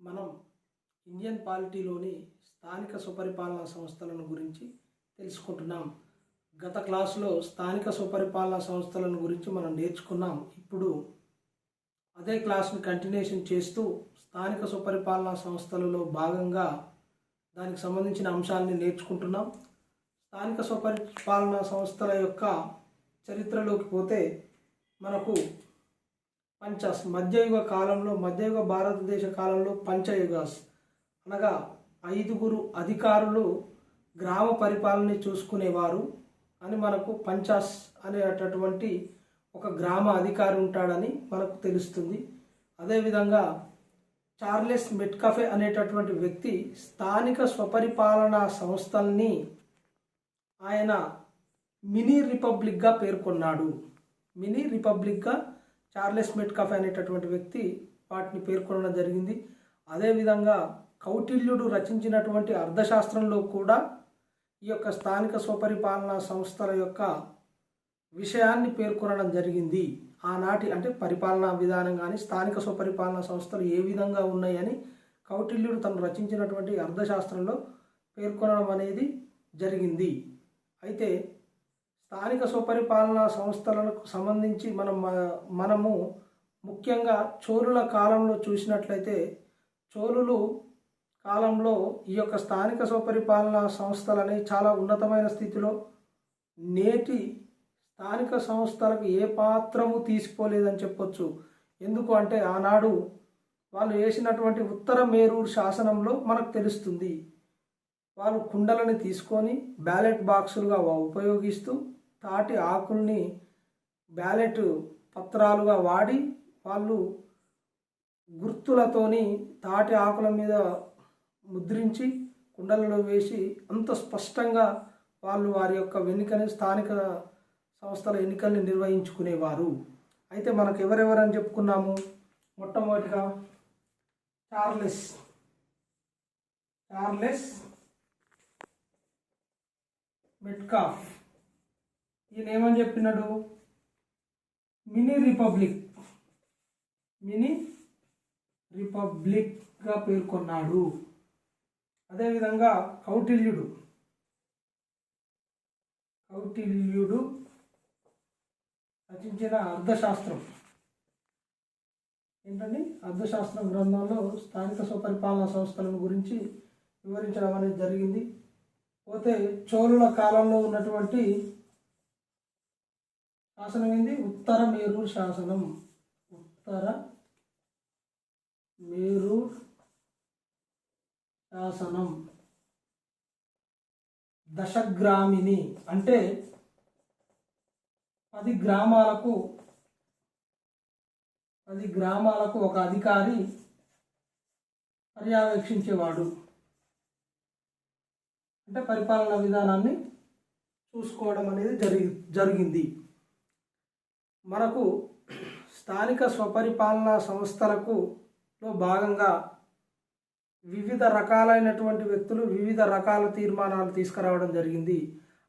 మనం ఇండియన్ పాలిటీలోని స్థానిక స్వపరిపాలనా సంస్థలను గురించి తెలుసుకుంటున్నాం. గత క్లాసులో స్థానిక స్వపరిపాలనా సంస్థలను గురించి మనం నేర్చుకున్నాం. ఇప్పుడు అదే క్లాస్ని కంటిన్యూషన్ చేస్తూ స్థానిక స్వపరిపాలనా సంస్థలలో భాగంగా దానికి సంబంధించిన అంశాలని నేర్చుకుంటున్నాం. స్థానిక స్వపరిపాలనా సంస్థల యొక్క చరిత్రలోకి పోతే మనకు మధ్యయుగ కాలంలో, మధ్యయుగ భారతదేశ కాలంలో పంచయుగాస్ అనగా 5 అధికారులు గ్రామ పరిపాలన చూసుకునేవారు అని మనకు పంచాస్ అనేటటువంటి ఒక గ్రామ అధికారి ఉంటాడని మనకు తెలుస్తుంది. అదేవిధంగా చార్లెస్ మెట్కాఫే అనేటటువంటి వ్యక్తి స్థానిక స్వపరిపాలనా సంస్థల్ని ఆయన మినీ రిపబ్లిక్గా పేర్కొన్నాడు. మినీ రిపబ్లిక్గా చార్లెస్ మెట్కాఫే అనేటటువంటి వ్యక్తి వాటిని పేర్కొనడం జరిగింది. అదేవిధంగా కౌటిల్యుడు రచించినటువంటి అర్థశాస్త్రంలో కూడా ఈ యొక్క స్థానిక స్వపరిపాలనా సంస్థల యొక్క విషయాన్ని పేర్కొనడం జరిగింది. ఆనాటి అంటే పరిపాలనా విధానం కానీ స్థానిక స్వపరిపాలనా సంస్థలు ఏ విధంగా ఉన్నాయని కౌటిల్యుడు తను రచించినటువంటి అర్థశాస్త్రంలో పేర్కొనడం అనేది జరిగింది. అయితే స్థానిక స్వపరిపాలనా సంస్థలకు సంబంధించి మనము ముఖ్యంగా చోళుల కాలంలో చూసినట్లయితే, చోళులు కాలంలో ఈ యొక్క స్థానిక స్వపరిపాలనా సంస్థలని చాలా ఉన్నతమైన స్థితిలో, నేటి స్థానిక సంస్థలకు ఏ పాత్రము తీసుకోలేదని చెప్పొచ్చు. ఎందుకు అంటే ఆనాడు వాళ్ళు వేసినటువంటి ఉత్తర మేరూరు శాసనంలో మనకు తెలుస్తుంది. వాళ్ళు కుండలని తీసుకొని బ్యాలెట్ బాక్సులుగా ఉపయోగిస్తూ తాటి ఆకుల్ని బ్యాలెట్ పత్రాలుగా వాడి వాళ్ళు గుర్తులతోని తాటి ఆకుల మీద ముద్రించి కుండలలో వేసి అంత స్పష్టంగా వాళ్ళు వారి యొక్క ఎన్నికని స్థానిక సంస్థల ఎన్నికల్ని నిర్వహించుకునేవారు. అయితే మనకు ఎవరెవరని చెప్పుకున్నాము? మొట్టమొదటిగా చార్లెస్ మెట్కాఫ్. ఈయన ఏమని చెప్పినాడు? మినీ రిపబ్లిక్గా పేర్కొన్నాడు. అదేవిధంగా కౌటిల్యుడు రచించిన అర్థశాస్త్రం ఏంటండి? అర్థశాస్త్రం గ్రంథంలో స్థానిక స్వపరిపాలనా సంస్థలను గురించి వివరించడం అనేది జరిగింది. పోతే చోళుల కాలంలో ఉన్నటువంటి శాసనం ఏంది? ఉత్తర మేరూరు శాసనం. ఉత్తర మేరూరు శాసనం దశగ్రామిని అంటే 10 గ్రామాలకు ఒక అధికారి పర్యవేక్షించేవాడు. అంటే పరిపాలనా విధానాన్ని చూసుకోవడం అనేది జరిగింది. మనకు స్థానిక స్వపరిపాలనా సంస్థలకు భాగంగా వివిధ రకాలైనటువంటి వ్యక్తులు వివిధ రకాల తీర్మానాలు తీసుకురావడం జరిగింది.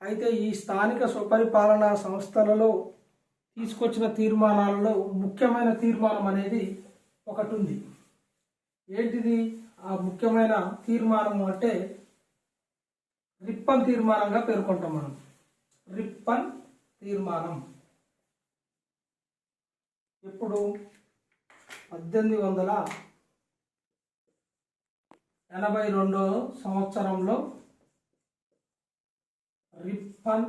అయితే ఈ స్థానిక స్వపరిపాలనా సంస్థలలో తీసుకొచ్చిన తీర్మానాలలో ముఖ్యమైన తీర్మానం అనేది ఒకటి ఉంది. ఏంటిది ఆ ముఖ్యమైన తీర్మానం అంటే? రిప్పన్ తీర్మానంగా పేర్కొంటాం మనం. రిప్పన్ తీర్మానం ఎప్పుడు? 1882 సంవత్సరంలో రిప్పన్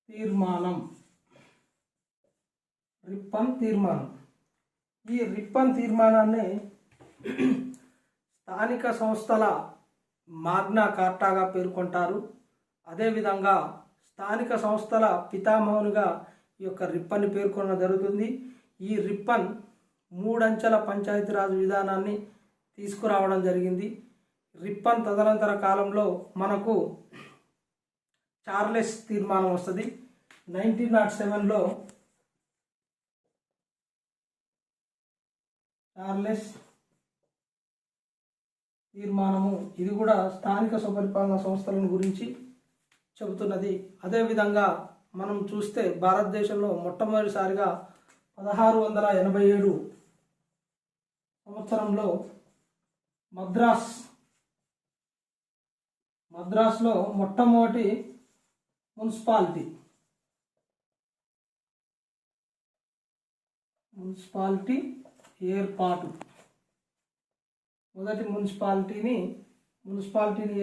తీర్మానం. ఈ రిప్పన్ తీర్మానాన్ని స్థానిక సంస్థల మాగ్నా కార్టాగా పేర్కొంటారు. అదేవిధంగా స్థానిక సంస్థల పితామహునిగా ఈ యొక్క రిప్పన్ని పేర్కొనడం జరుగుతుంది. ఈ రిప్పన్ 3 అంచెల పంచాయతీరాజ్ విధానాన్ని తీసుకురావడం జరిగింది. రిప్పన్ తదనంతర కాలంలో మనకు చార్లెస్ తీర్మానం వస్తుంది. 1907లో చార్లెస్ తీర్మానము. ఇది కూడా స్థానిక స్వపరిపాలనా సంస్థలను గురించి చెబుతున్నది. అదేవిధంగా మనం చూస్తే భారతదేశంలో మొట్టమొదటిసారిగా 1687 సంవత్సరంలో మద్రాసులో మొట్టమొదటి మున్సిపాలిటీ ఏర్పాటు, మొదటి మున్సిపాలిటీని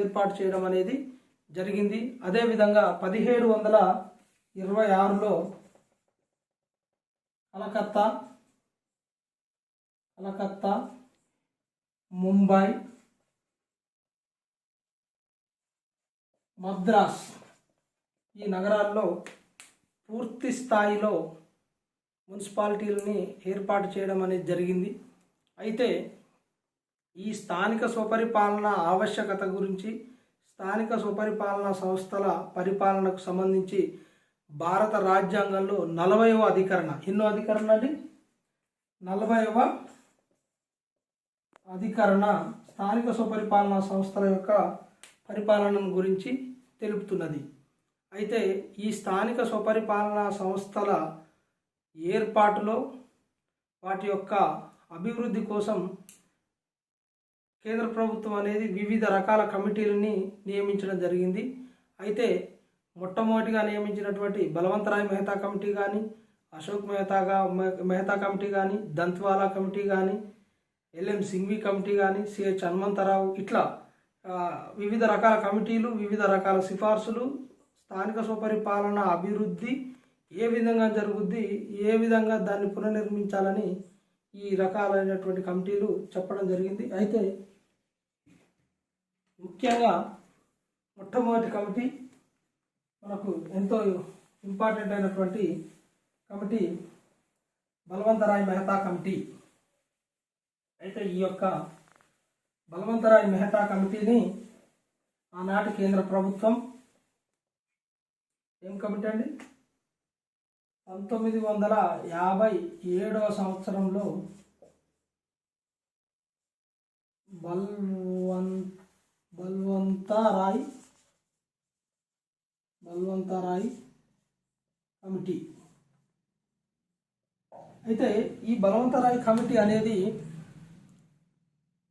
ఏర్పాటు చేయడం అనేది జరిగింది. అదేవిధంగా 1726లో కలకత్తా, ముంబై, మద్రాస్ ఈ నగరాల్లో పూర్తి స్థాయిలో మున్సిపాలిటీలని ఏర్పాటు చేయడం అనేది జరిగింది. అయితే ఈ స్థానిక స్వపరిపాలన ఆవశ్యకత గురించి, స్థానిక స్వపరిపాలన సంస్థల పరిపాలనకు సంబంధించి భారత రాజ్యాంగంలో 40వ అధికరణ, ఎన్నో అధికరణ అండి, 40వ అధికరణ స్థానిక స్వపరిపాలన సంస్థల యొక్క పరిపాలన గురించి తెలుపుతున్నది. అయితే ఈ స్థానిక స్వపరిపాలన సంస్థల ఏర్పాటులో వాటి యొక్క అభివృద్ధి కోసం కేంద్ర ప్రభుత్వం అనేది వివిధ రకాల కమిటీలని నియమించడం జరిగింది. అయితే మొట్టమొదటిగా నియమించినటువంటి బలవంతరాయ్ మెహతా కమిటీ కానీ, అశోక్ మెహతా కమిటీ కానీ, దంత్వాలా కమిటీ కానీ, ఎల్ఎం సింఘ్వి కమిటీ కానీ, సిహెచ్ హనుమంతరావు, ఇట్లా వివిధ రకాల కమిటీలు, వివిధ రకాల సిఫార్సులు స్థానిక స్వపరిపాలన అభివృద్ధి ఏ విధంగా జరుగుద్ది, ఏ విధంగా దాన్ని పునర్నిర్మించాలని ఈ రకాలైనటువంటి కమిటీలు చెప్పడం జరిగింది. అయితే ముఖ్యంగా మొట్టమొదటి కమిటీ మనకు ఎంతో ఇంపార్టెంట్ అయినటువంటి కమిటీ బలవంతరాయ్ మెహతా కమిటీ. అయితే ఈ యొక్క బలవంతరాయ్ మెహతా కమిటీని ఆనాటి కేంద్ర ప్రభుత్వం ఏం కమిటీ అండి, 1957వ సంవత్సరంలో బల్వంతరాయ్ కమిటీ. అయితే ఈ బలవంతరాయ్ కమిటీ అనేది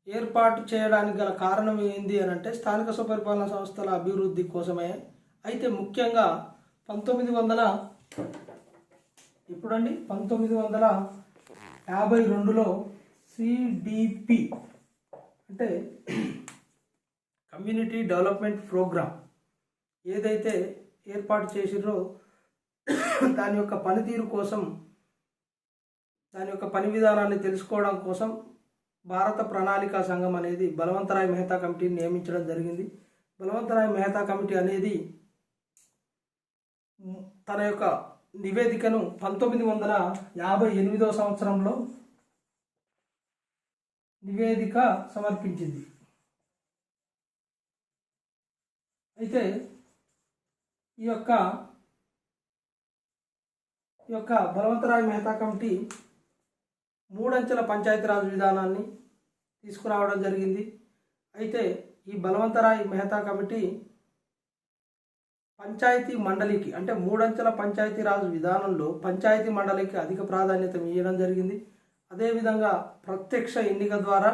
ఏర్పాటు చేయడానికి గల కారణం ఏంది అని అంటే స్థానిక స్వపరిపాలన సంస్థల అభివృద్ధి కోసమే. అయితే ముఖ్యంగా 1952లో సిడిపి అంటే కమ్యూనిటీ డెవలప్మెంట్ ప్రోగ్రామ్ ఏదైతే ఏర్పాటు చేసిరో దాని యొక్క పనితీరు కోసం, దాని యొక్క పని విధానాన్ని తెలుసుకోవడం కోసం భారత ప్రణాళికా సంఘం అనేది బలవంతరాయ్ మెహతా కమిటీని నియమించడం జరిగింది. బలవంతరాయ్ మెహతా కమిటీ అనేది తన యొక్క నివేదికను 1958వ సంవత్సరంలో నివేదిక సమర్పించింది. అయితే ఈ యొక్క బలవంతరాయ్ మెహతా కమిటీ 3 అంచెల పంచాయతీరాజ్ విధానాన్ని తీసుకురావడం జరిగింది. అయితే ఈ బలవంతరాయ్ మెహతా కమిటీ పంచాయతీ మండలికి అంటే 3 అంచెల పంచాయతీరాజ్ విధానంలో పంచాయతీ మండలికి అధిక ప్రాధాన్యత ఇవ్వడం జరిగింది. అదేవిధంగా ప్రత్యక్ష ఎన్నిక ద్వారా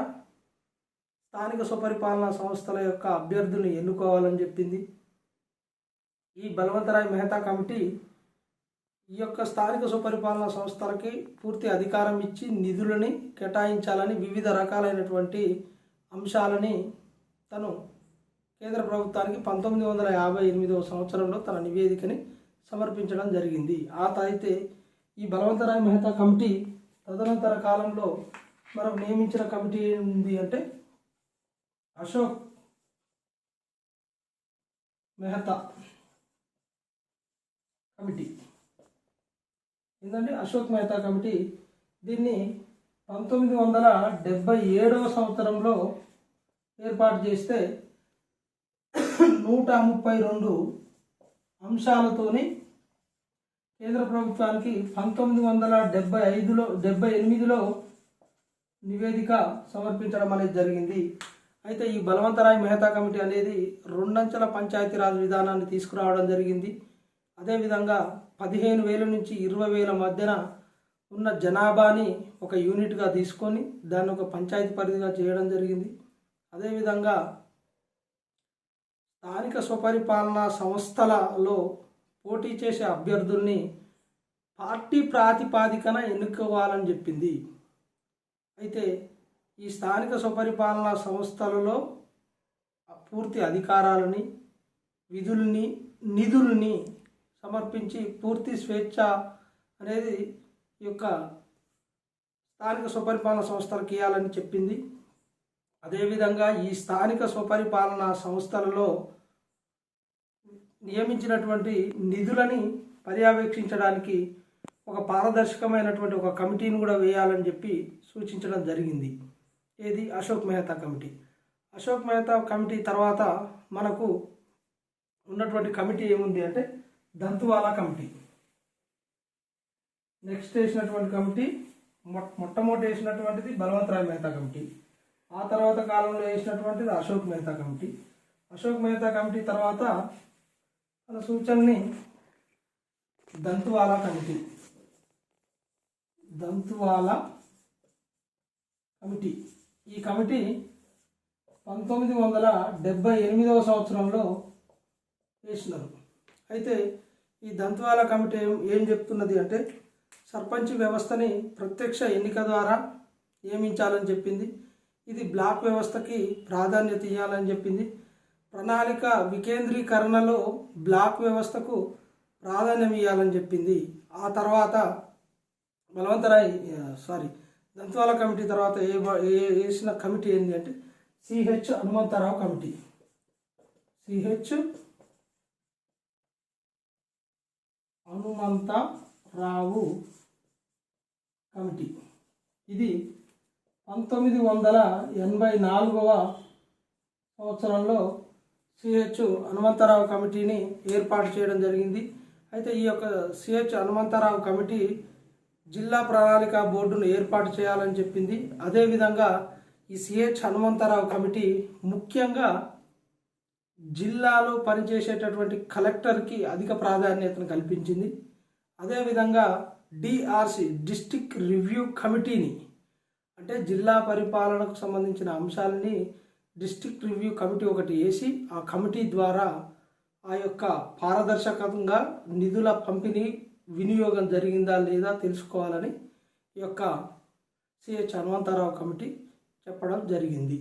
స్థానిక స్వపరిపాలన సంస్థల యొక్క అభ్యర్థులను ఎన్నుకోవాలని చెప్పింది. ఈ బలవంతరాయ్ మెహతా కమిటీ ఈ యొక్క స్థానిక స్వపరిపాలన సంస్థలకి పూర్తి అధికారం ఇచ్చి నిధులని కేటాయించాలని వివిధ రకాలైనటువంటి అంశాలని తను కేంద్ర ప్రభుత్వానికి 1958వ సంవత్సరంలో తన నివేదికని సమర్పించడం జరిగింది. అయితే ఈ బలవంతరాయ్ మెహతా కమిటీ తదనంతర కాలంలో మనం నియమించిన కమిటీ ఏంది అంటే అశోక్ మెహతా కమిటీ ఏంటంటే అశోక్ మెహతా కమిటీ. దీన్ని 1977వ సంవత్సరంలో ఏర్పాటు చేస్తే 132 అంశాలతోని కేంద్ర ప్రభుత్వానికి 1978లో నివేదిక సమర్పించడం అనేది జరిగింది. అయితే ఈ బలవంతరాయ్ మెహతా కమిటీ అనేది 2 అంచెల పంచాయతీరాజ్ విధానాన్ని తీసుకురావడం జరిగింది. అదేవిధంగా 15,000 నుంచి 20,000 మధ్యన ఉన్న జనాభాని ఒక యూనిట్గా తీసుకొని దాన్ని ఒక పంచాయతీ పరిధిగా చేయడం జరిగింది. అదేవిధంగా స్థానిక స్వపరిపాలనా సంస్థలలో పోటీ చేసే అభ్యర్థుల్ని పార్టీ ప్రాతిపాదికన ఎన్నుకోవాలని చెప్పింది. అయితే ఈ స్థానిక స్వపరిపాలనా సంస్థలలో పూర్తి అధికారాలని, విధుల్ని, నిధుల్ని సమర్పించి పూర్తి స్వేచ్ఛ అనేది ఈ యొక్క స్థానిక స్వపరిపాలన సంస్థలకు ఇవ్వాలని చెప్పింది. అదేవిధంగా ఈ స్థానిక స్వపరిపాలన సంస్థలలో నియమించినటువంటి నిధులని పర్యవేక్షించడానికి ఒక పారదర్శకమైనటువంటి ఒక కమిటీని కూడా వేయాలని చెప్పి సూచించడం జరిగింది. ఏది? అశోక్ మెహతా కమిటీ. అశోక్ మెహతా కమిటీ తర్వాత మనకు ఉన్నటువంటి కమిటీ ఏముంది అంటే దంతువాలా కమిటీ. నెక్స్ట్ వేసినటువంటి కమిటీ మొట్టమొదటి వేసినటువంటిది బలవంతరాయ్ మెహతా కమిటీ. ఆ తర్వాత కాలంలో వేసినటువంటిది అశోక్ మెహతా కమిటీ. అశోక్ మెహతా కమిటీ తర్వాత మన సూచనని దంతువాలా కమిటీ. దంతువాలా కమిటీ ఈ కమిటీ 1978వ సంవత్సరంలో వేసినారు. అయితే ఈ దంతువాలా కమిటీ ఏం చెప్తున్నది అంటే సర్పంచ్ వ్యవస్థని ప్రత్యక్ష ఎన్నిక ద్వారా నియమించాలని చెప్పింది. ఇది బ్లాక్ వ్యవస్థకి ప్రాధాన్యత ఇవ్వాలని చెప్పింది. ప్రణాళిక వికేంద్రీకరణలో బ్లాక్ వ్యవస్థకు ప్రాధాన్యం ఇవ్వాలని చెప్పింది. ఆ తర్వాత దంతువాలా కమిటీ తర్వాత వేసిన కమిటీ ఏంటి అంటే CH Hanumantha Rao committee. CH Hanumantha Rao committee. ఇది 1984వ సంవత్సరంలో సిహెచ్ హనుమంతరావు కమిటీని ఏర్పాటు చేయడం జరిగింది. అయితే ఈ యొక్క సిహెచ్ హనుమంతరావు కమిటీ జిల్లా ప్రణాళిక బోర్డును ఏర్పాటు చేయాలని చెప్పింది. అదేవిధంగా ఈ సిహెచ్ హనుమంతరావు కమిటీ ముఖ్యంగా జిల్లాలో పనిచేసేటటువంటి కలెక్టర్కి అధిక ప్రాధాన్యతను కల్పించింది. అదేవిధంగా డిఆర్సి డిస్ట్రిక్ట్ రివ్యూ కమిటీని అంటే జిల్లా పరిపాలనకు సంబంధించిన అంశాలని డిస్ట్రిక్ట్ రివ్యూ కమిటీ ఒకటి వేసి ఆ కమిటీ ద్వారా ఆ యొక్క పారదర్శకంగా నిధుల పంపిణీ వినియోగం జరిగిందా లేదా తెలుసుకోవాలని ఈ యొక్క సిహెచ్ హనుమంతరావు కమిటీ చెప్పడం జరిగింది.